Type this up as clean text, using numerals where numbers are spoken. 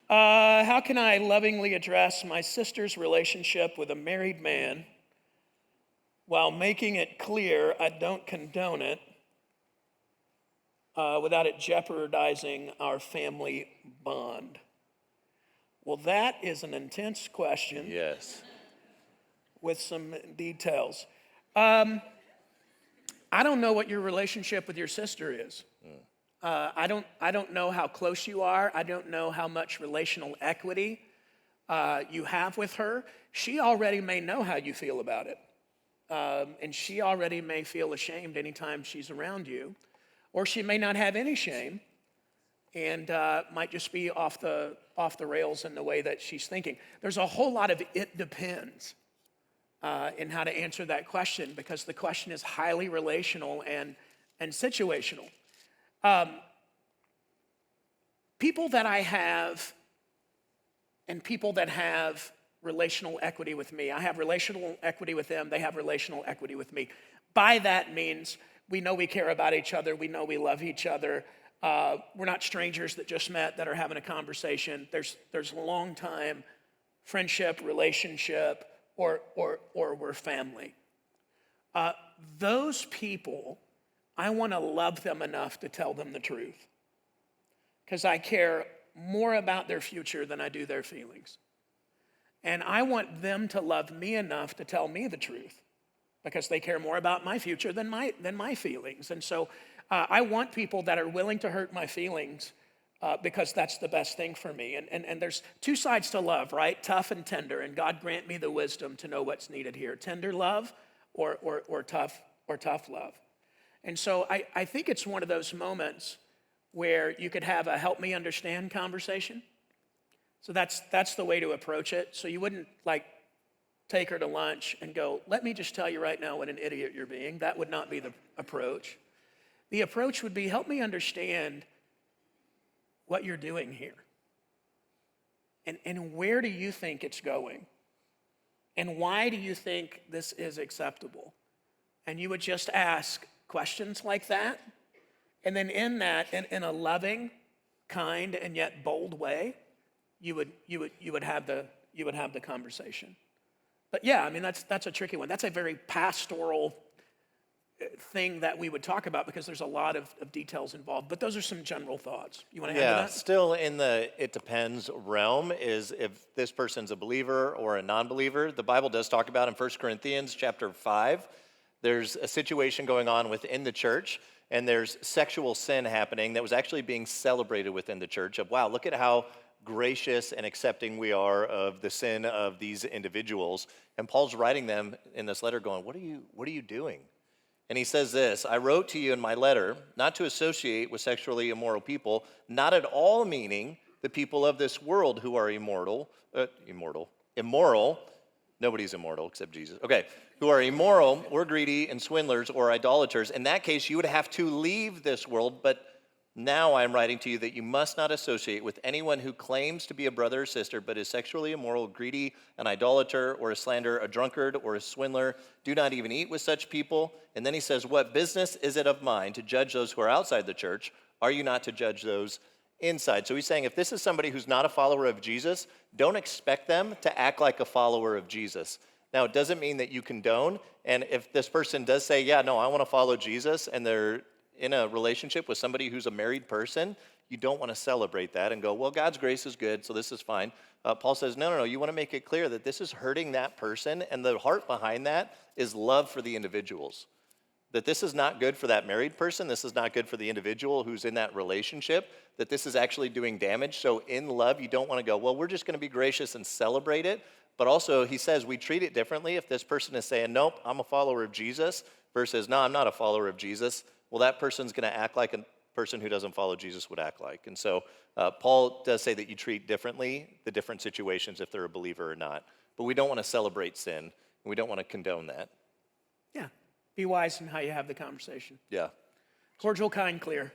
How can I lovingly address my sister's relationship with a married man while making it clear I don't condone it without it jeopardizing our family bond? Well, that is an intense question Yes. with some details. I don't know what your relationship with your sister is. I don't know how close you are. I don't know how much relational equity you have with her. She already may know how you feel about it. And she already may feel ashamed anytime she's around you. Or she may not have any shame and might just be off the rails in the way that she's thinking. There's a whole lot of it depends in how to answer that question, because the question is highly relational and situational. People that I have and people that have relational equity with me, I have relational equity with them, they have relational equity with me. By that means we know we care about each other, we know we love each other. We're not strangers that just met that are having a conversation. There's a long time friendship, relationship, or we're family. Those people, I want to love them enough to tell them the truth, because I care more about their future than I do their feelings. And I want them to love me enough to tell me the truth, because they care more about my future than my feelings. And so I want people that are willing to hurt my feelings because that's the best thing for me. And there's two sides to love, right? Tough and tender. And God grant me the wisdom to know what's needed here: tender love or tough love. And so I think it's one of those moments where you could have a help me understand conversation. So that's the way to approach it. So you wouldn't like take her to lunch and go, let me just tell you right now what an idiot you're being. That would not be the approach. The approach would be, help me understand what you're doing here. And where do you think it's going? And why do you think this is acceptable? And you would just ask questions like that. And then in that, in a loving, kind, and yet bold way, you would have the conversation. But yeah, I mean, that's a tricky one. That's a very pastoral thing that we would talk about, because there's a lot of details involved. But those are some general thoughts. You want to add to that? Still in the it depends realm is if this person's a believer or a non-believer. The Bible does talk about in 1 Corinthians chapter 5, there's a situation going on within the church, and there's sexual sin happening that was actually being celebrated within the church of, wow, look at how gracious and accepting we are of the sin of these individuals. And Paul's writing them in this letter going, what are you doing? And he says this: I wrote to you in my letter not to associate with sexually immoral people, not at all meaning the people of this world who are immoral. Nobody's immortal except Jesus. Okay, who are immoral or greedy and swindlers or idolaters. In that case, you would have to leave this world, but now I'm writing to you that you must not associate with anyone who claims to be a brother or sister, but is sexually immoral, greedy, an idolater, or a slanderer, a drunkard, or a swindler. Do not even eat with such people. And then he says, what business is it of mine to judge those who are outside the church? Are you not to judge those inside? So he's saying, if this is somebody who's not a follower of Jesus, don't expect them to act like a follower of Jesus. Now, it doesn't mean that you condone. And if this person does say, yeah, no, I want to follow Jesus, and they're in a relationship with somebody who's a married person, you don't want to celebrate that and go, well, God's grace is good, so this is fine. Paul says, no, you want to make it clear that this is hurting that person, and the heart behind that is love for the individuals. That this is not good for that married person, this is not good for the individual who's in that relationship, that this is actually doing damage. So in love, you don't want to go, well, we're just going to be gracious and celebrate it. But also, he says we treat it differently. If this person is saying, nope, I'm a follower of Jesus, versus, no, I'm not a follower of Jesus, well, that person's going to act like a person who doesn't follow Jesus would act like. And so Paul does say that you treat differently the different situations if they're a believer or not. But we don't want to celebrate sin, and we don't want to condone that. Yeah. Be wise in how you have the conversation. Yeah. Cordial, kind, clear.